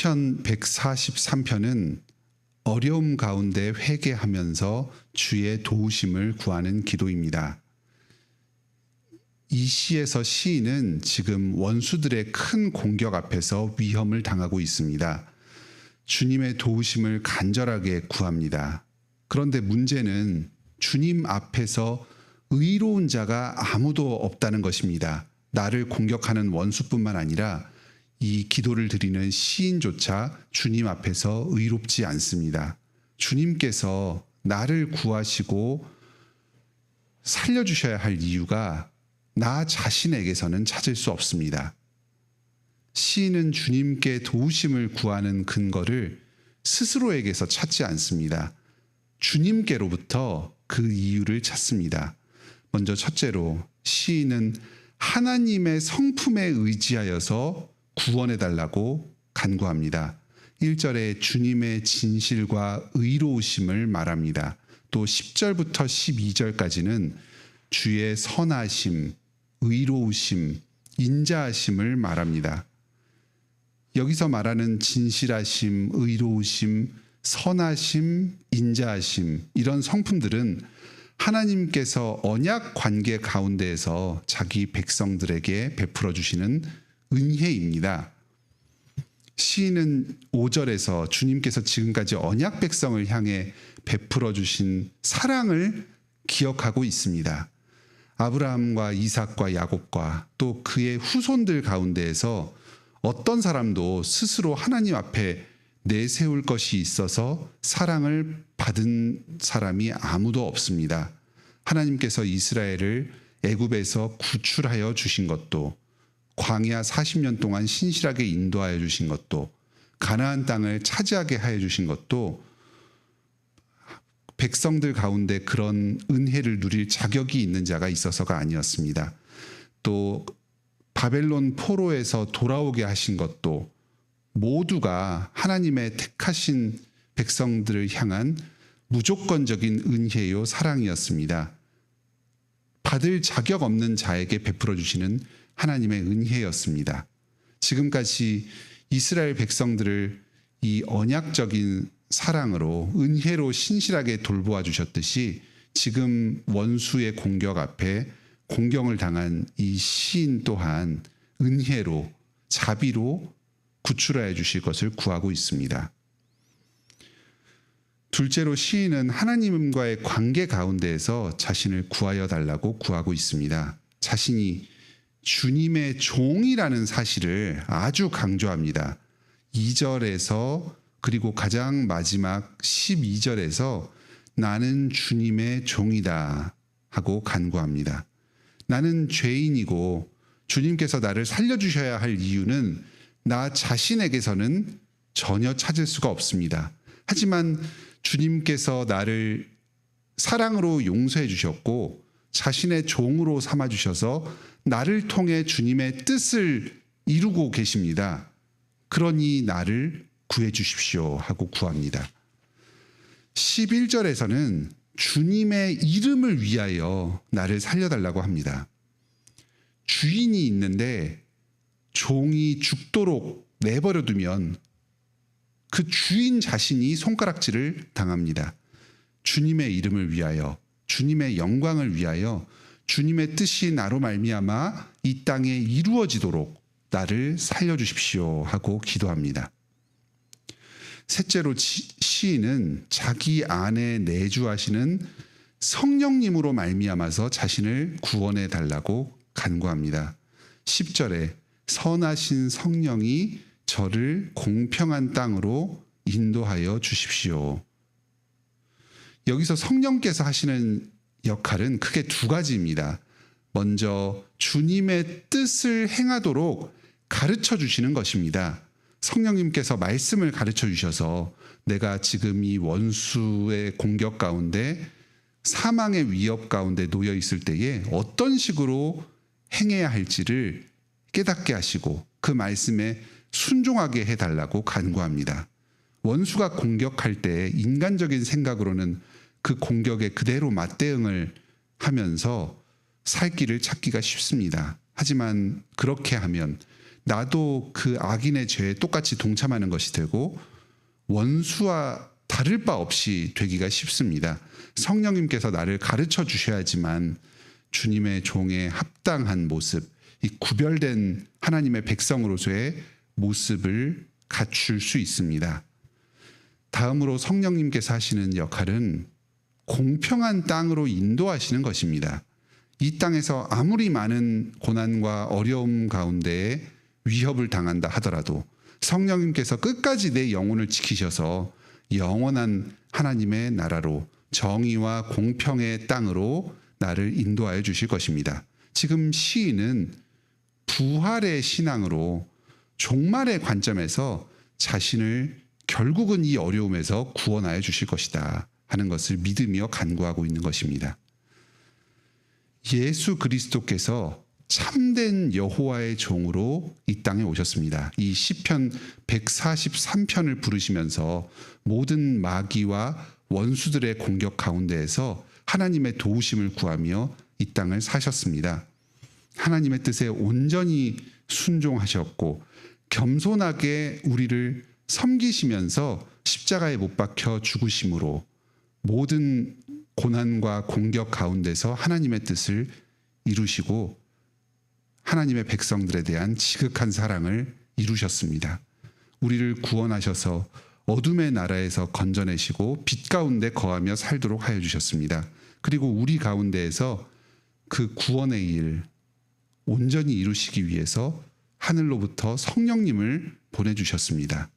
시편 143편은 어려움 가운데 회개하면서 주의 도우심을 구하는 기도입니다. 이 시에서 시인은 지금 원수들의 큰 공격 앞에서 위험을 당하고 있습니다. 주님의 도우심을 간절하게 구합니다. 그런데 문제는 주님 앞에서 의로운 자가 아무도 없다는 것입니다. 나를 공격하는 원수뿐만 아니라 이 기도를 드리는 시인조차 주님 앞에서 의롭지 않습니다. 주님께서 나를 구하시고 살려주셔야 할 이유가 나 자신에게서는 찾을 수 없습니다. 시인은 주님께 도우심을 구하는 근거를 스스로에게서 찾지 않습니다. 주님께로부터 그 이유를 찾습니다. 먼저 첫째로 시인은 하나님의 성품에 의지하여서 구원해달라고 간구합니다. 1절에 주님의 진실과 의로우심을 말합니다. 또 10절부터 12절까지는 주의 선하심, 의로우심, 인자하심을 말합니다. 여기서 말하는 진실하심, 의로우심, 선하심, 인자하심 이런 성품들은 하나님께서 언약 관계 가운데에서 자기 백성들에게 베풀어 주시는 은혜입니다. 시인은 5절에서 주님께서 지금까지 언약 백성을 향해 베풀어 주신 사랑을 기억하고 있습니다. 아브라함과 이삭과 야곱과 또 그의 후손들 가운데에서 어떤 사람도 스스로 하나님 앞에 내세울 것이 있어서 사랑을 받은 사람이 아무도 없습니다. 하나님께서 이스라엘을 애굽에서 구출하여 주신 것도, 광야 40년 동안 신실하게 인도하여 주신 것도, 가나안 땅을 차지하게 하여 주신 것도 백성들 가운데 그런 은혜를 누릴 자격이 있는 자가 있어서가 아니었습니다. 또 바벨론 포로에서 돌아오게 하신 것도 모두가 하나님의 택하신 백성들을 향한 무조건적인 은혜요 사랑이었습니다. 받을 자격 없는 자에게 베풀어 주시는 하나님의 은혜였습니다. 지금까지 이스라엘 백성들을 이 언약적인 사랑으로 은혜로 신실하게 돌보아 주셨듯이 지금 원수의 공격 앞에 공경을 당한 이 시인 또한 은혜로 자비로 구출하여 주실 것을 구하고 있습니다. 둘째로 시인은 하나님과의 관계 가운데에서 자신을 구하여 달라고 구하고 있습니다. 자신이 주님의 종이라는 사실을 아주 강조합니다. 2절에서 그리고 가장 마지막 12절에서 나는 주님의 종이다 하고 간구합니다. 나는 죄인이고 주님께서 나를 살려주셔야 할 이유는 나 자신에게서는 전혀 찾을 수가 없습니다. 하지만 주님께서 나를 사랑으로 용서해 주셨고 자신의 종으로 삼아 주셔서 나를 통해 주님의 뜻을 이루고 계십니다. 그러니 나를 구해 주십시오 하고 구합니다. 11절에서는 주님의 이름을 위하여 나를 살려달라고 합니다. 주인이 있는데 종이 죽도록 내버려 두면 그 주인 자신이 손가락질을 당합니다. 주님의 이름을 위하여, 주님의 영광을 위하여 주님의 뜻이 나로 말미암아 이 땅에 이루어지도록 나를 살려주십시오 하고 기도합니다. 셋째로 시인은 자기 안에 내주하시는 성령님으로 말미암아서 자신을 구원해 달라고 간구합니다. 10절에 선하신 성령이 저를 공평한 땅으로 인도하여 주십시오. 여기서 성령께서 하시는 역할은 크게 두 가지입니다. 먼저 주님의 뜻을 행하도록 가르쳐 주시는 것입니다. 성령님께서 말씀을 가르쳐 주셔서 내가 지금 이 원수의 공격 가운데 사망의 위협 가운데 놓여 있을 때에 어떤 식으로 행해야 할지를 깨닫게 하시고 그 말씀에 순종하게 해달라고 간구합니다. 원수가 공격할 때 인간적인 생각으로는 그 공격에 그대로 맞대응을 하면서 살 길을 찾기가 쉽습니다. 하지만 그렇게 하면 나도 그 악인의 죄에 똑같이 동참하는 것이 되고 원수와 다를 바 없이 되기가 쉽습니다. 성령님께서 나를 가르쳐 주셔야지만 주님의 종의 합당한 모습, 이 구별된 하나님의 백성으로서의 모습을 갖출 수 있습니다. 다음으로 성령님께서 하시는 역할은 공평한 땅으로 인도하시는 것입니다. 이 땅에서 아무리 많은 고난과 어려움 가운데 위협을 당한다 하더라도 성령님께서 끝까지 내 영혼을 지키셔서 영원한 하나님의 나라로 정의와 공평의 땅으로 나를 인도하여 주실 것입니다. 지금 시인은 부활의 신앙으로 종말의 관점에서 자신을 결국은 이 어려움에서 구원하여 주실 것이다 하는 것을 믿으며 간구하고 있는 것입니다. 예수 그리스도께서 참된 여호와의 종으로 이 땅에 오셨습니다. 이 시편 143편을 부르시면서 모든 마귀와 원수들의 공격 가운데에서 하나님의 도우심을 구하며 이 땅을 사셨습니다. 하나님의 뜻에 온전히 순종하셨고 겸손하게 우리를 섬기시면서 십자가에 못 박혀 죽으심으로 모든 고난과 공격 가운데서 하나님의 뜻을 이루시고 하나님의 백성들에 대한 지극한 사랑을 이루셨습니다. 우리를 구원하셔서 어둠의 나라에서 건져내시고 빛 가운데 거하며 살도록 하여 주셨습니다. 그리고 우리 가운데에서 그 구원의 일 온전히 이루시기 위해서 하늘로부터 성령님을 보내주셨습니다.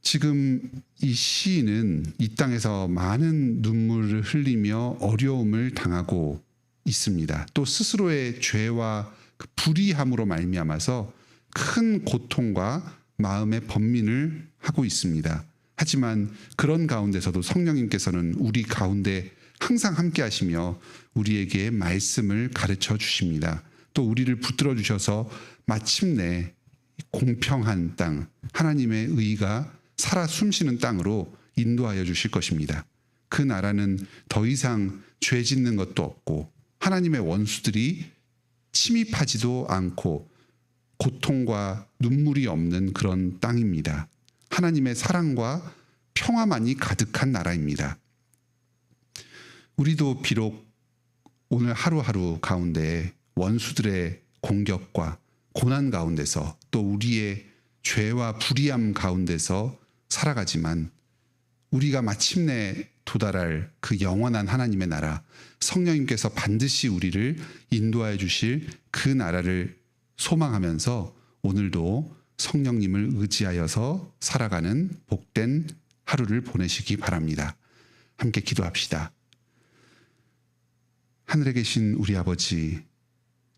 지금 이 시인은 이 땅에서 많은 눈물을 흘리며 어려움을 당하고 있습니다. 또 스스로의 죄와 그 불의함으로 말미암아서 큰 고통과 마음의 번민을 하고 있습니다. 하지만 그런 가운데서도 성령님께서는 우리 가운데 항상 함께 하시며 우리에게 말씀을 가르쳐 주십니다. 또 우리를 붙들어 주셔서 마침내 공평한 땅, 하나님의 의가 살아 숨쉬는 땅으로 인도하여 주실 것입니다. 그 나라는 더 이상 죄 짓는 것도 없고 하나님의 원수들이 침입하지도 않고 고통과 눈물이 없는 그런 땅입니다. 하나님의 사랑과 평화만이 가득한 나라입니다. 우리도 비록 오늘 하루하루 가운데 원수들의 공격과 고난 가운데서 또 우리의 죄와 불의함 가운데서 살아가지만 우리가 마침내 도달할 그 영원한 하나님의 나라, 성령님께서 반드시 우리를 인도하여 주실 그 나라를 소망하면서 오늘도 성령님을 의지하여서 살아가는 복된 하루를 보내시기 바랍니다. 함께 기도합시다. 하늘에 계신 우리 아버지,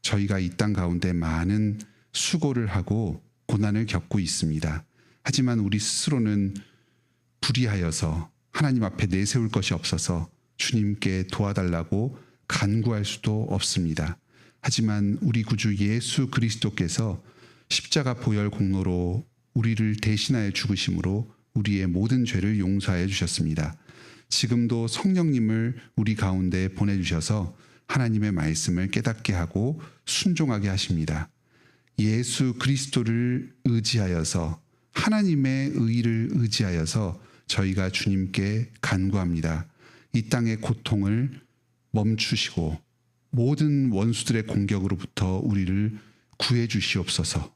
저희가 이 땅 가운데 많은 수고를 하고 고난을 겪고 있습니다. 하지만 우리 스스로는 불의하여서 하나님 앞에 내세울 것이 없어서 주님께 도와달라고 간구할 수도 없습니다. 하지만 우리 구주 예수 그리스도께서 십자가 보혈 공로로 우리를 대신하여 죽으심으로 우리의 모든 죄를 용서하여 주셨습니다. 지금도 성령님을 우리 가운데 보내주셔서 하나님의 말씀을 깨닫게 하고 순종하게 하십니다. 예수 그리스도를 의지하여서 하나님의 의를 의지하여서 저희가 주님께 간구합니다. 이 땅의 고통을 멈추시고 모든 원수들의 공격으로부터 우리를 구해 주시옵소서.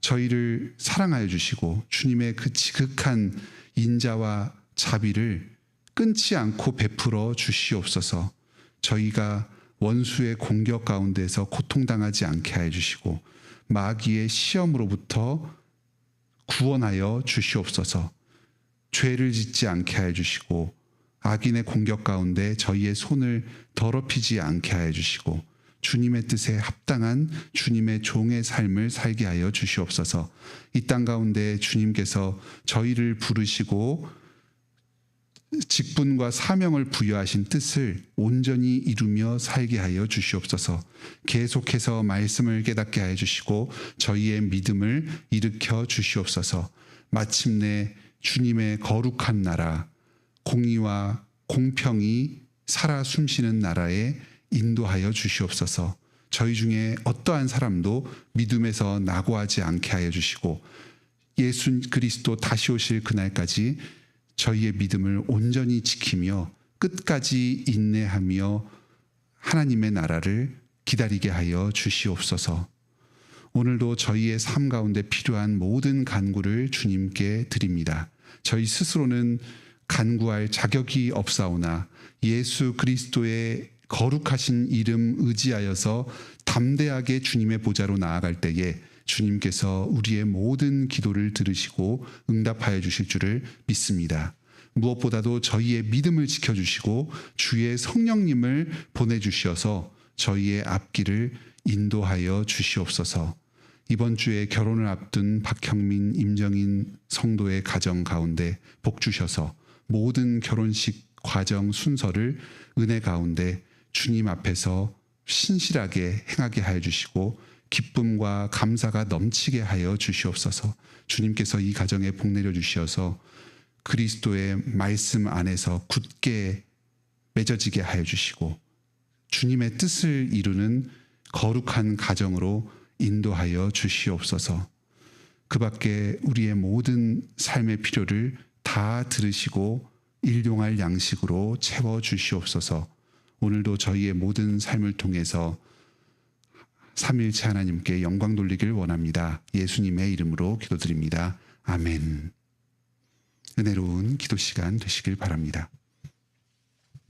저희를 사랑하여 주시고 주님의 그 지극한 인자와 자비를 끊지 않고 베풀어 주시옵소서. 저희가 원수의 공격 가운데서 고통당하지 않게 하여 주시고 마귀의 시험으로부터 구원하여 주시옵소서. 죄를 짓지 않게 하여 주시고 악인의 공격 가운데 저희의 손을 더럽히지 않게 하여 주시고 주님의 뜻에 합당한 주님의 종의 삶을 살게 하여 주시옵소서. 이 땅 가운데 주님께서 저희를 부르시고 직분과 사명을 부여하신 뜻을 온전히 이루며 살게 하여 주시옵소서. 계속해서 말씀을 깨닫게 하여 주시고 저희의 믿음을 일으켜 주시옵소서. 마침내 주님의 거룩한 나라, 공의와 공평이 살아 숨쉬는 나라에 인도하여 주시옵소서. 저희 중에 어떠한 사람도 믿음에서 낙오하지 않게 하여 주시고 예수 그리스도 다시 오실 그날까지 저희의 믿음을 온전히 지키며 끝까지 인내하며 하나님의 나라를 기다리게 하여 주시옵소서. 오늘도 저희의 삶 가운데 필요한 모든 간구를 주님께 드립니다. 저희 스스로는 간구할 자격이 없사오나 예수 그리스도의 거룩하신 이름 의지하여서 담대하게 주님의 보좌로 나아갈 때에 주님께서 우리의 모든 기도를 들으시고 응답하여 주실 줄을 믿습니다. 무엇보다도 저희의 믿음을 지켜주시고 주의 성령님을 보내주셔서 저희의 앞길을 인도하여 주시옵소서. 이번 주에 결혼을 앞둔 박형민, 임정인 성도의 가정 가운데 복 주셔서 모든 결혼식 과정 순서를 은혜 가운데 주님 앞에서 신실하게 행하게 하여 주시고 기쁨과 감사가 넘치게 하여 주시옵소서. 주님께서 이 가정에 복 내려 주시어서 그리스도의 말씀 안에서 굳게 맺어지게 하여 주시고 주님의 뜻을 이루는 거룩한 가정으로 인도하여 주시옵소서. 그 밖에 우리의 모든 삶의 필요를 다 들으시고 일용할 양식으로 채워 주시옵소서. 오늘도 저희의 모든 삶을 통해서 삼위일체 하나님께 영광 돌리길 원합니다. 예수님의 이름으로 기도드립니다. 아멘. 은혜로운 기도 시간 되시길 바랍니다.